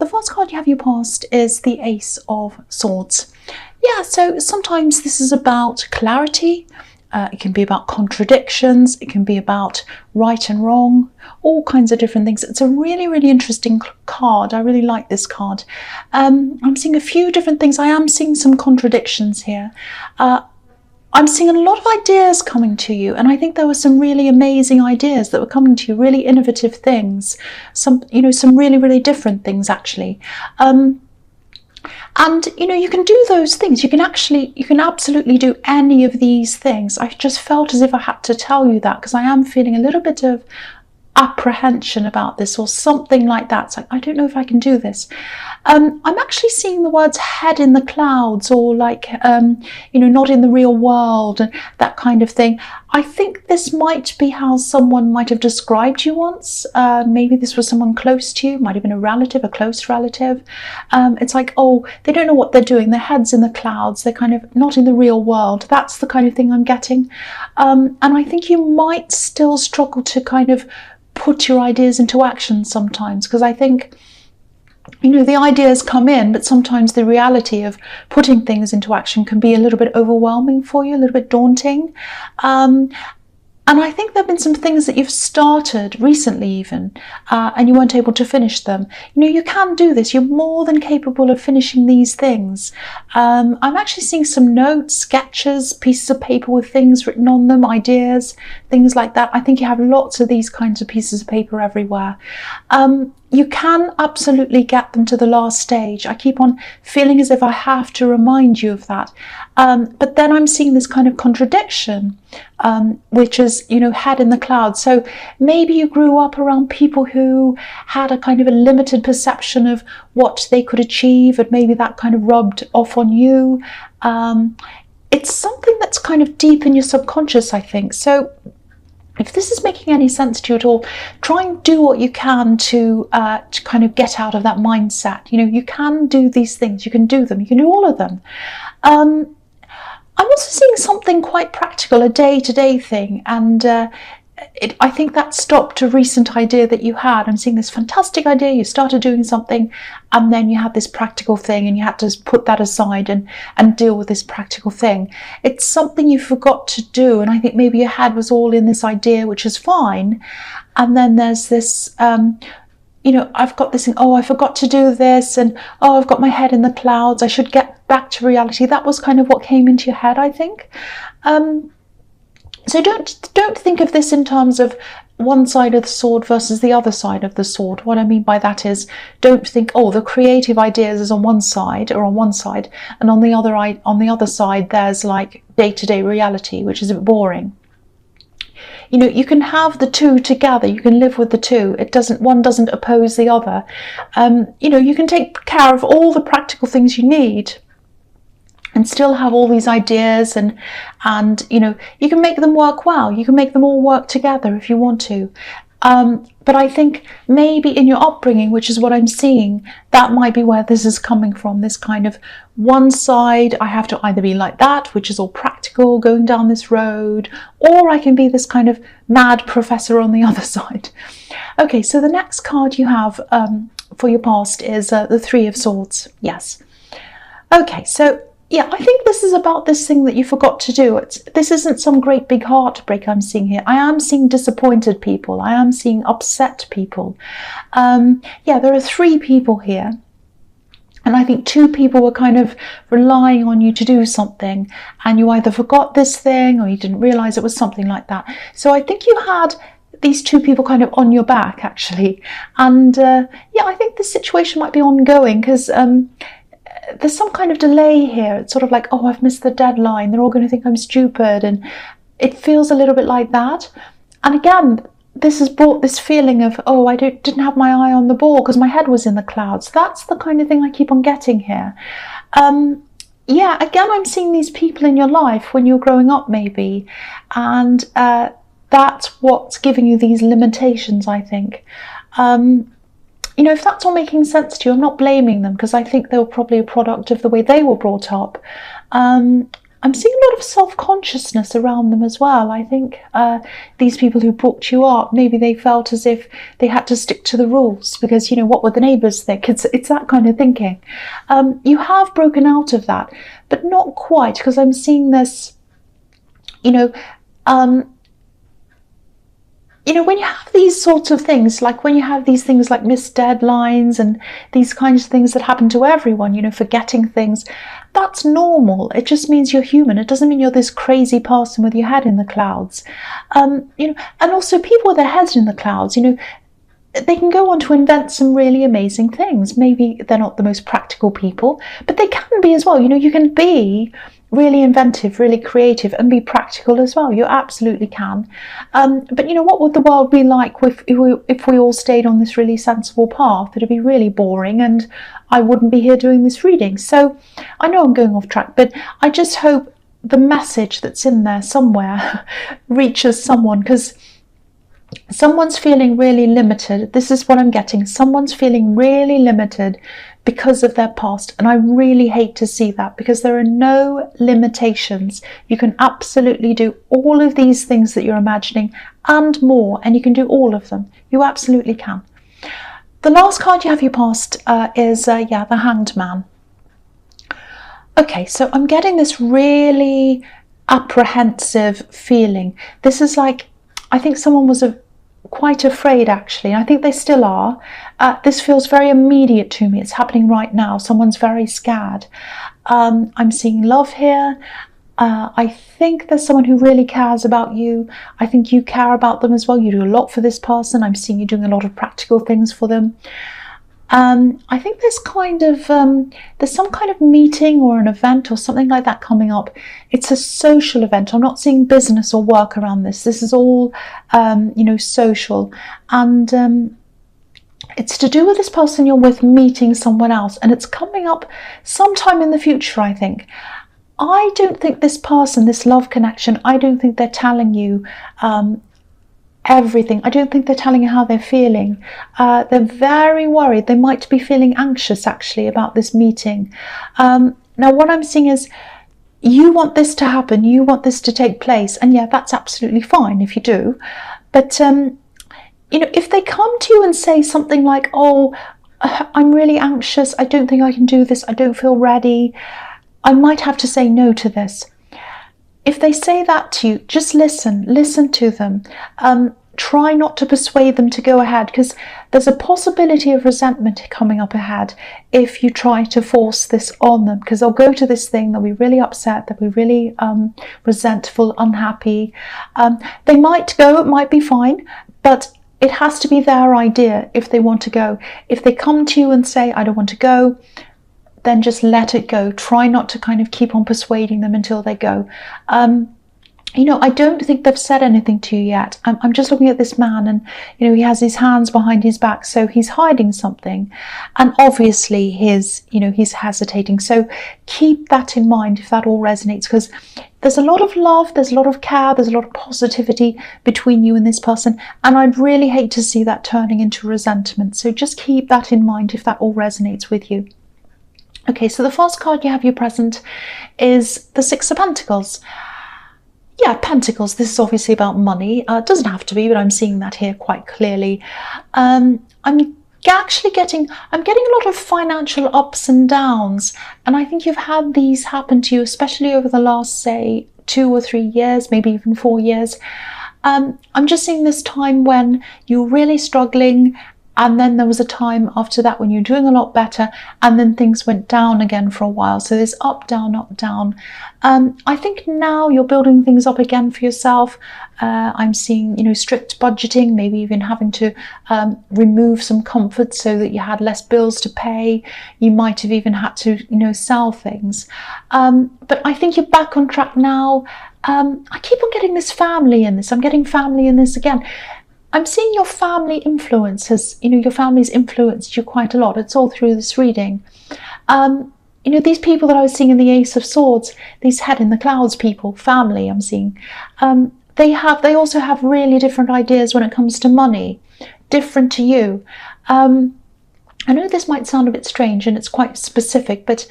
the first card you have your past is the Ace of Swords. Yeah, so sometimes this is about clarity. It can be about contradictions. It can be about right and wrong, all kinds of different things. It's a really, really interesting card. I really like this card. I'm seeing a few different things. I am seeing some contradictions here. I'm seeing a lot of ideas coming to you, and I think there were some really amazing ideas that were coming to you, really innovative things, some really, really different things actually. And you can do those things. You can absolutely do any of these things. I just felt as if I had to tell you that, because I am feeling a little bit of apprehension about this or something like that. It's like, I don't know if I can do this. I'm actually seeing the words head in the clouds, or like not in the real world, and that kind of thing. I think this might be how someone might have described you once. Maybe this was someone close to you, might have been a relative, a close relative. It's like, oh, they don't know what they're doing, their head's in the clouds, they're kind of not in the real world. That's the kind of thing I'm getting. And I think you might still struggle to kind of put your ideas into action sometimes, because I think the ideas come in, but sometimes the reality of putting things into action can be a little bit overwhelming for you, a little bit daunting. And I think there have been some things that you've started recently even, and you weren't able to finish them. You can do this. You're more than capable of finishing these things. I'm actually seeing some notes, sketches, pieces of paper with things written on them, ideas, things like that. I think you have lots of these kinds of pieces of paper everywhere. You can absolutely get them to the last stage. I keep on feeling as if I have to remind you of that. But then I'm seeing this kind of contradiction, which is, head in the clouds. So maybe you grew up around people who had a kind of a limited perception of what they could achieve, and maybe that kind of rubbed off on you. It's something that's kind of deep in your subconscious, I think. So if this is making any sense to you at all, try and do what you can to kind of get out of that mindset. You can do these things. You can do them. You can do all of them. I'm also seeing something quite practical, a day-to-day thing, and I think that stopped a recent idea that you had. I'm seeing this fantastic idea. You started doing something, and then you had this practical thing, and you had to put that aside and deal with this practical thing. It's something you forgot to do, and I think maybe your head was all in this idea, which is fine. And then there's this, I've got this thing, oh, I forgot to do this, and oh, I've got my head in the clouds. I should get back to reality. That was kind of what came into your head, I think. So don't think of this in terms of one side of the sword versus the other side of the sword. What I mean by that is, don't think, oh, the creative ideas is on one side, and on the other side there's like day-to-day reality, which is a bit boring. You can have the two together. You can live with the two. One doesn't oppose the other. You can take care of all the practical things you need and still have all these ideas, and you can make them work well. You can make them all work together if you want to. But I think maybe in your upbringing, which is what I'm seeing, that might be where this is coming from, this kind of one side, I have to either be like that, which is all practical, going down this road, or I can be this kind of mad professor on the other side. Okay, so the next card you have for your past is the Three of Swords. Yes. Okay, so yeah, I think this is about this thing that you forgot to do. This isn't some great big heartbreak I'm seeing here. I am seeing disappointed people. I am seeing upset people. Yeah, there are 3 people here. And I think 2 people were kind of relying on you to do something, and you either forgot this thing or you didn't realize it was something like that. So I think you had these 2 people kind of on your back, actually. And yeah, I think this situation might be ongoing, because there's some kind of delay here. It's sort of like, oh, I've missed the deadline. They're all going to think I'm stupid. And it feels a little bit like that. And again, this has brought this feeling of, oh, I didn't have my eye on the ball because my head was in the clouds. That's the kind of thing I keep on getting here. Yeah, again, I'm seeing these people in your life when you're growing up, maybe. And that's what's giving you these limitations, I think. If that's all making sense to you, I'm not blaming them, because I think they were probably a product of the way they were brought up. I'm seeing a lot of self-consciousness around them as well. I think these people who brought you up, maybe they felt as if they had to stick to the rules because, you know, what would the neighbours think? It's that kind of thinking. You have broken out of that, but not quite, because I'm seeing this, when you have these sorts of things, like when you have these things like missed deadlines and these kinds of things that happen to everyone, forgetting things, that's normal. It just means you're human. It doesn't mean you're this crazy person with your head in the clouds. And also people with their heads in the clouds, they can go on to invent some really amazing things. Maybe they're not the most practical people, but they can be as well. You can be really inventive, really creative, and be practical as well. You absolutely can. But what would the world be like if we all stayed on this really sensible path? It'd be really boring, and I wouldn't be here doing this reading. So I know I'm going off track, but I just hope the message that's in there somewhere reaches someone, because someone's feeling really limited. This is what I'm getting. Someone's feeling really limited because of their past, and I really hate to see that, because there are no limitations. You can absolutely do all of these things that you're imagining and more, and you can do all of them. You absolutely can. The last card you have your past is the Hanged Man. Okay, so I'm getting this really apprehensive feeling. This is like, I think someone was quite afraid, actually. I think they still are. This feels very immediate to me. It's happening right now. Someone's very scared. I'm seeing love here. I think there's someone who really cares about you. I think you care about them as well. You do a lot for this person. I'm seeing you doing a lot of practical things for them. I think there's some kind of meeting or an event or something like that coming up. It's a social event. I'm not seeing business or work around this. This is all, social. And it's to do with this person you're with meeting someone else. And it's coming up sometime in the future, I think. I don't think this person, this love connection, I don't think they're telling you everything. I don't think they're telling you how they're feeling. They're very worried. They might be feeling anxious, actually, about this meeting. Now, what I'm seeing is you want this to happen. You want this to take place. And yeah, that's absolutely fine if you do. But, if they come to you and say something like, oh, I'm really anxious. I don't think I can do this. I don't feel ready. I might have to say no to this. If they say that to you, just listen to them. Try not to persuade them to go ahead, because there's a possibility of resentment coming up ahead if you try to force this on them, because they'll go to this thing, they'll be really upset, they'll be really resentful, unhappy. They might go, it might be fine, but it has to be their idea if they want to go. If they come to you and say, I don't want to go, then just let it go. Try not to kind of keep on persuading them until they go. I don't think they've said anything to you yet. I'm just looking at this man, and, he has his hands behind his back, so he's hiding something. And obviously he's hesitating. So keep that in mind if that all resonates, because there's a lot of love, there's a lot of care, there's a lot of positivity between you and this person. And I'd really hate to see that turning into resentment. So just keep that in mind if that all resonates with you. Okay, so the first card you have your present is the Six of Pentacles. Yeah, Pentacles, this is obviously about money. It doesn't have to be, but I'm seeing that here quite clearly. I'm getting a lot of financial ups and downs, and I think you've had these happen to you, especially over the last, say, 2 or 3 years, maybe even 4 years. I'm just seeing this time when you're really struggling, and then there was a time after that when you're doing a lot better, and then things went down again for a while. So there's up, down, up, down. I think now you're building things up again for yourself. I'm seeing, strict budgeting, maybe even having to remove some comforts so that you had less bills to pay. You might have even had to, sell things. But I think you're back on track now. I keep on getting this family in this. I'm getting family in this again. I'm seeing your family influences, your family's influenced you quite a lot. It's all through this reading. These people that I was seeing in the Ace of Swords, these head in the clouds people, family I'm seeing, they also have really different ideas when it comes to money, different to you. I know this might sound a bit strange and it's quite specific, but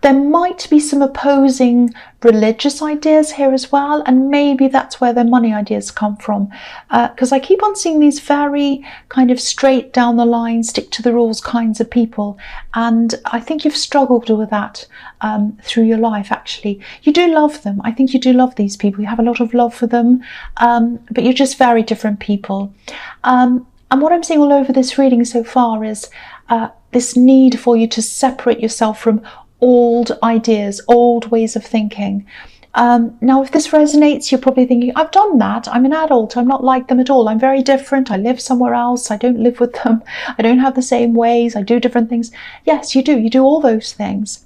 There might be some opposing religious ideas here as well, and maybe that's where their money ideas come from, because I keep on seeing these very kind of straight down the line, stick to the rules kinds of people, and I think you've struggled with that through your life. Actually, you do love them. I think you do love these people. You have a lot of love for them, but you're just very different people. And what I'm seeing all over this reading so far is this need for you to separate yourself from old ideas, old ways of thinking. Now, if this resonates, you're probably thinking, I've done that. I'm an adult. I'm not like them at all. I'm very different. I live somewhere else. I don't live with them. I don't have the same ways. I do different things. Yes, you do. You do all those things.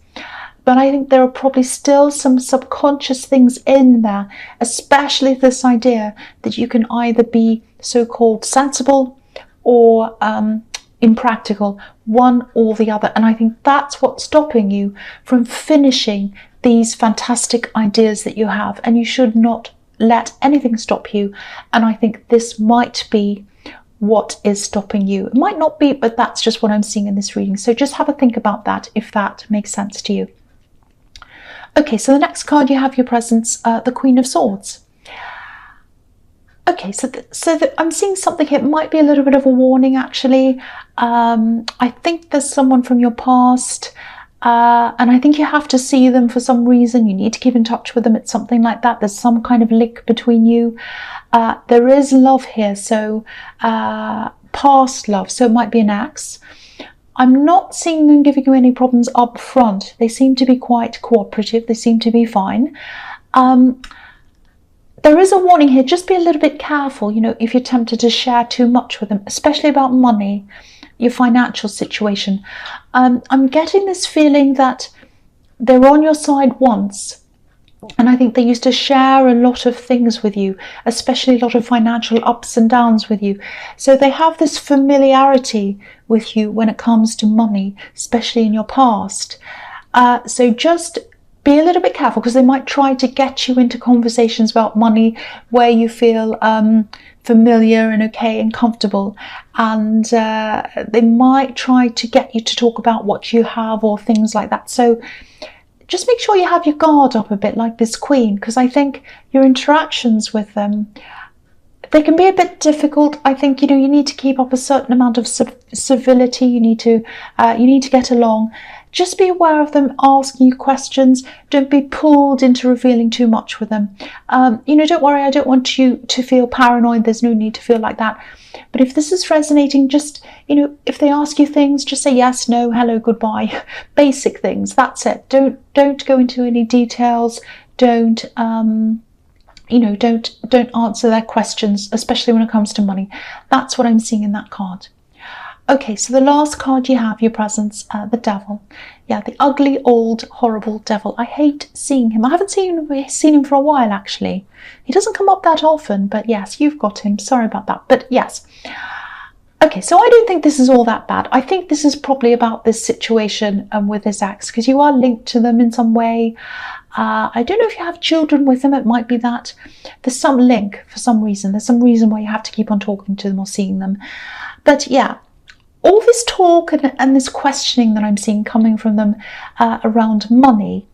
But I think there are probably still some subconscious things in there, especially this idea that you can either be so-called sensible or impractical, one or the other. And I think that's what's stopping you from finishing these fantastic ideas that you have, and you should not let anything stop you. And I think this might be what is stopping you. It might not be, but that's just what I'm seeing in this reading. So just have a think about that if that makes sense to you. Okay, so the next card you have your presence, the Queen of Swords. Okay, so I'm seeing something here. It might be a little bit of a warning, actually. I think there's someone from your past, and I think you have to see them for some reason. You need to keep in touch with them. It's something like that. There's some kind of link between you. There is love here, so past love, so it might be an ex. I'm not seeing them giving you any problems up front. They seem to be quite cooperative. They seem to be fine. There is a warning here. Just be a little bit careful, you know, if you're tempted to share too much with them, especially about money, your financial situation. I'm getting this feeling that they're on your side once, and I think they used to share a lot of things with you, especially a lot of financial ups and downs with you. So they have this familiarity with you when it comes to money, especially in your past. So just be a little bit careful, because they might try to get you into conversations about money where you feel familiar and okay and comfortable, and they might try to get you to talk about what you have or things like that. So just make sure you have your guard up a bit, like this Queen, because I think your interactions with them, they can be a bit difficult. I think, you know, you need to keep up a certain amount of civility. You need to get along. Just be aware of them asking you questions. Don't be pulled into revealing too much with them. You know, don't worry, I don't want you to feel paranoid. There's no need to feel like that. But if this is resonating, just, you know, if they ask you things, just say yes, no, hello, goodbye. Basic things, that's it. Don't go into any details. Don't answer their questions, especially when it comes to money. That's what I'm seeing in that card. Okay, so the last card you have, your presence, the Devil. Yeah, the ugly, old, horrible devil. I hate seeing him. I haven't seen him for a while, actually. He doesn't come up that often, but yes, you've got him. Sorry about that, but yes. Okay, so I don't think this is all that bad. I think this is probably about this situation with this ex, because you are linked to them in some way. I don't know if you have children with them. It might be that there's some link for some reason. There's some reason why you have to keep on talking to them or seeing them. But yeah, all this talk and this questioning that I'm seeing coming from them around money,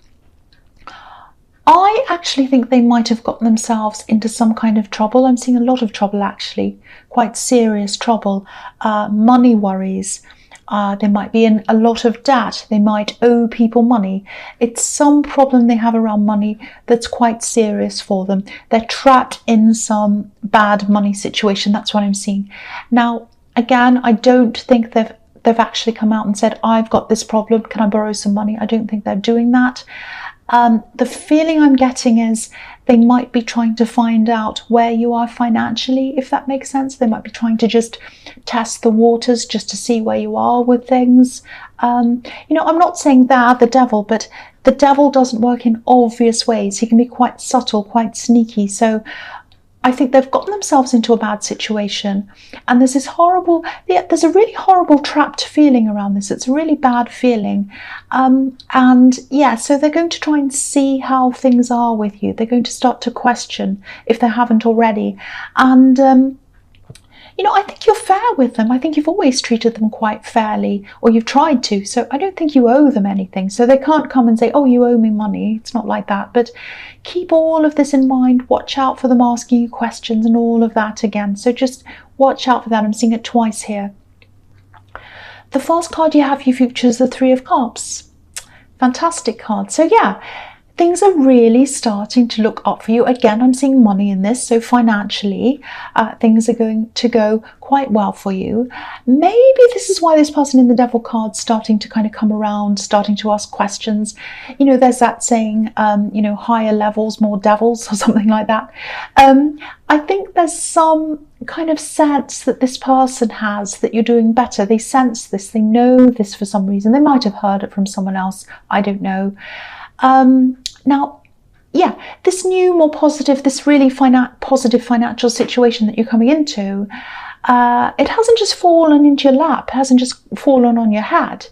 I actually think they might have gotten themselves into some kind of trouble. I'm seeing a lot of trouble, actually, quite serious trouble, money worries. They might be in a lot of debt. They might owe people money. It's some problem they have around money that's quite serious for them. They're trapped in some bad money situation. That's what I'm seeing. Now, again, I don't think they've actually come out and said, I've got this problem, can I borrow some money? I don't think they're doing that. The feeling I'm getting is they might be trying to find out where you are financially, if that makes sense. They might be trying to just test the waters just to see where you are with things. You know, I'm not saying they're the devil, but the devil doesn't work in obvious ways. He can be quite subtle, quite sneaky. So I think they've gotten themselves into a bad situation, and there's this horrible, there's a really horrible trapped feeling around this. It's a really bad feeling. And yeah, so they're going to try and see how things are with you. They're going to start to question if they haven't already. And I think you're fair with them. I think you've always treated them quite fairly, or you've tried to. So I don't think you owe them anything. So they can't come and say, oh, you owe me money. It's not like that. But keep all of this in mind. Watch out for them asking you questions and all of that again. So just watch out for that. I'm seeing it twice here. The first card you have, you features the Three of Cups. Fantastic card. So yeah, things are really starting to look up for you. Again, I'm seeing money in this, so financially, things are going to go quite well for you. Maybe this is why this person in the Devil card's starting to kind of come around, starting to ask questions. There's that saying, higher levels, more devils, or something like that. I think there's some kind of sense that this person has that you're doing better. They sense this, they know this for some reason. They might have heard it from someone else, I don't know. Now, yeah, this new, more positive, this really positive financial situation that you're coming into, it hasn't just fallen into your lap, it hasn't just fallen on your head.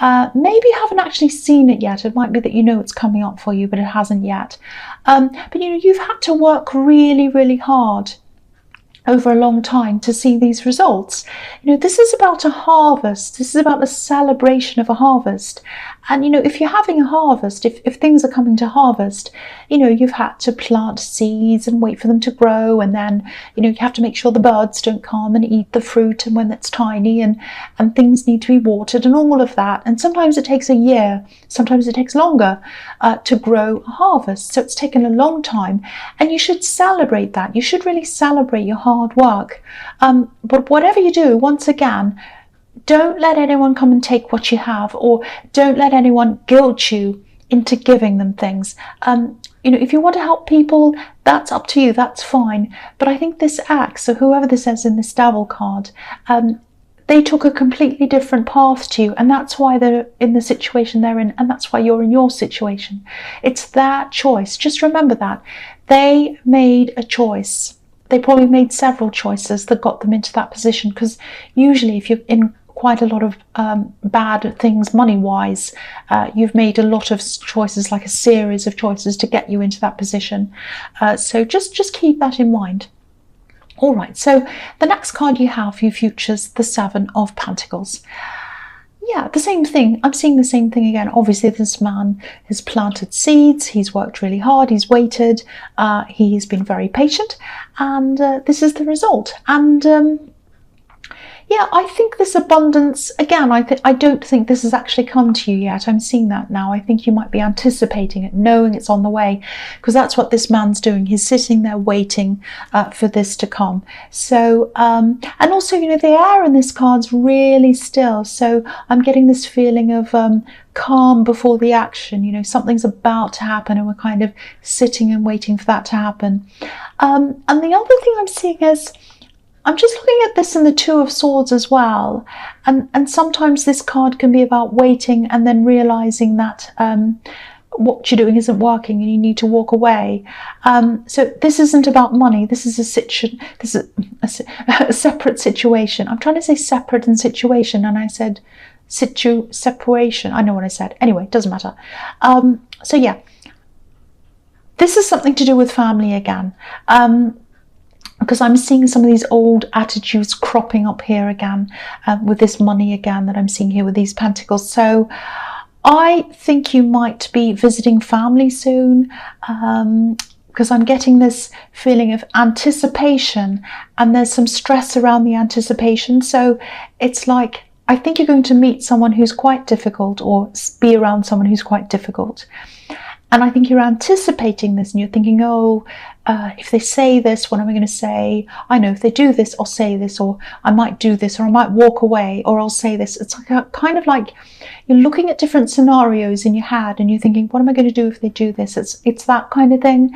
Maybe you haven't actually seen it yet. It might be that it's coming up for you, but it hasn't yet. But you've had to work really, really hard over a long time to see these results. This is about a harvest. This is about a celebration of a harvest. And if you're having a harvest, if things are coming to harvest, you've had to plant seeds and wait for them to grow, and then you have to make sure the birds don't come and eat the fruit, and when it's tiny, and things need to be watered and all of that. And sometimes it takes a year, sometimes it takes longer to grow a harvest. So it's taken a long time, and you should celebrate that. You should really celebrate your hard work. But whatever you do, once again, don't let anyone come and take what you have, or don't let anyone guilt you into giving them things. If you want to help people, that's up to you, that's fine. But I think this act, so whoever this is in this Devil card, they took a completely different path to you, and that's why they're in the situation they're in, and that's why you're in your situation. It's their choice. Just remember that. They made a choice. They probably made several choices that got them into that position, because usually if you're in quite a lot of bad things money-wise, you've made a lot of choices, like a series of choices to get you into that position. So just keep that in mind. All right, so the next card you have for you features the Seven of Pentacles. Yeah, the same thing. I'm seeing the same thing again. Obviously, this man has planted seeds. He's worked really hard. He's waited. He's been very patient. And this is the result. And yeah, I think this abundance, again, I don't think this has actually come to you yet. I'm seeing that now. I think you might be anticipating it, knowing it's on the way, because that's what this man's doing. He's sitting there waiting for this to come. So, and also, the air in this card's really still. So I'm getting this feeling of calm before the action. Something's about to happen, and we're kind of sitting and waiting for that to happen. And the other thing I'm seeing is, I'm just looking at this in the Two of Swords as well, and sometimes this card can be about waiting and then realizing that what you're doing isn't working and you need to walk away. So this isn't about money. This is a separate situation. I'm trying to say separate and situation, and I said separation. I know what I said. Anyway, it doesn't matter. So yeah, this is something to do with family again. Because I'm seeing some of these old attitudes cropping up here again, with this money again that I'm seeing here with these pentacles. So I think you might be visiting family soon, because I'm getting this feeling of anticipation, and there's some stress around the anticipation. So it's like, I think you're going to meet someone who's quite difficult, or be around someone who's quite difficult. And I think you're anticipating this, and you're thinking, if they say this, what am I going to say? I know if they do this, I'll say this, or I might do this, or I might walk away, or I'll say this. It's like kind of like you're looking at different scenarios in your head, and you're thinking, what am I going to do if they do this? It's that kind of thing.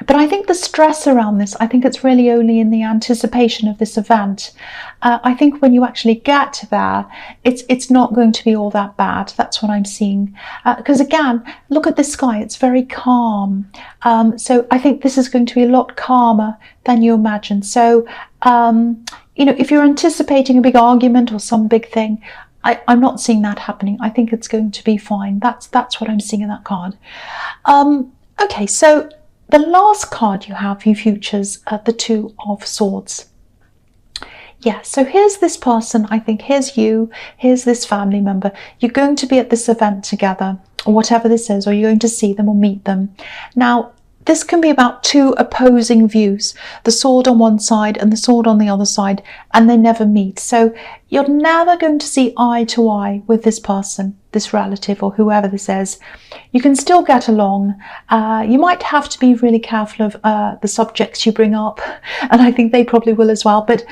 But I think the stress around this, I think it's really only in the anticipation of this event. I think when you actually get there, it's not going to be all that bad. That's what I'm seeing. Because again, look at the sky. It's very calm. So I think this is going to be a lot calmer than you imagine. So, if you're anticipating a big argument or some big thing, I'm not seeing that happening. I think it's going to be fine. That's what I'm seeing in that card. Okay, so the last card you have, you features the Two of Swords. Yeah, so here's this person, I think, here's you, here's this family member. You're going to be at this event together, or whatever this is, or you're going to see them or meet them. Now, this can be about two opposing views, the sword on one side and the sword on the other side, and they never meet. So you're never going to see eye to eye with this person, this relative, or whoever this is. You can still get along. You might have to be really careful of the subjects you bring up, and I think they probably will as well, but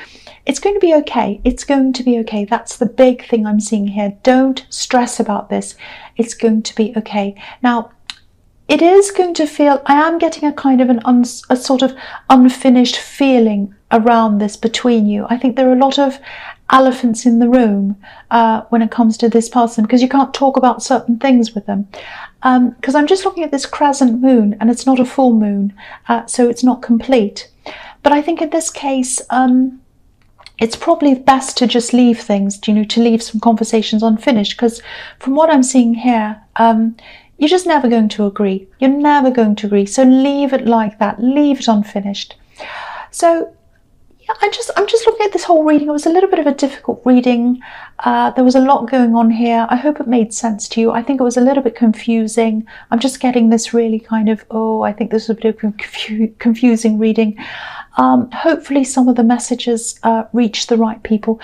it's going to be okay. It's going to be okay. That's the big thing I'm seeing here. Don't stress about this. It's going to be okay. Now, it is going to feel, I am getting a kind of a sort of unfinished feeling around this between you. I think there are a lot of elephants in the room when it comes to this person, because you can't talk about certain things with them. Because I'm just looking at this crescent moon, and it's not a full moon, so it's not complete. But I think in this case, it's probably best to just leave things, to leave some conversations unfinished, because from what I'm seeing here, you're just never going to agree. You're never going to agree. So leave it like that. Leave it unfinished. So yeah, I'm just looking at this whole reading. It was a little bit of a difficult reading. There was a lot going on here. I hope it made sense to you. I think it was a little bit confusing. I'm just getting this really kind of, I think this was a bit of a confusing reading. Hopefully some of the messages reach the right people.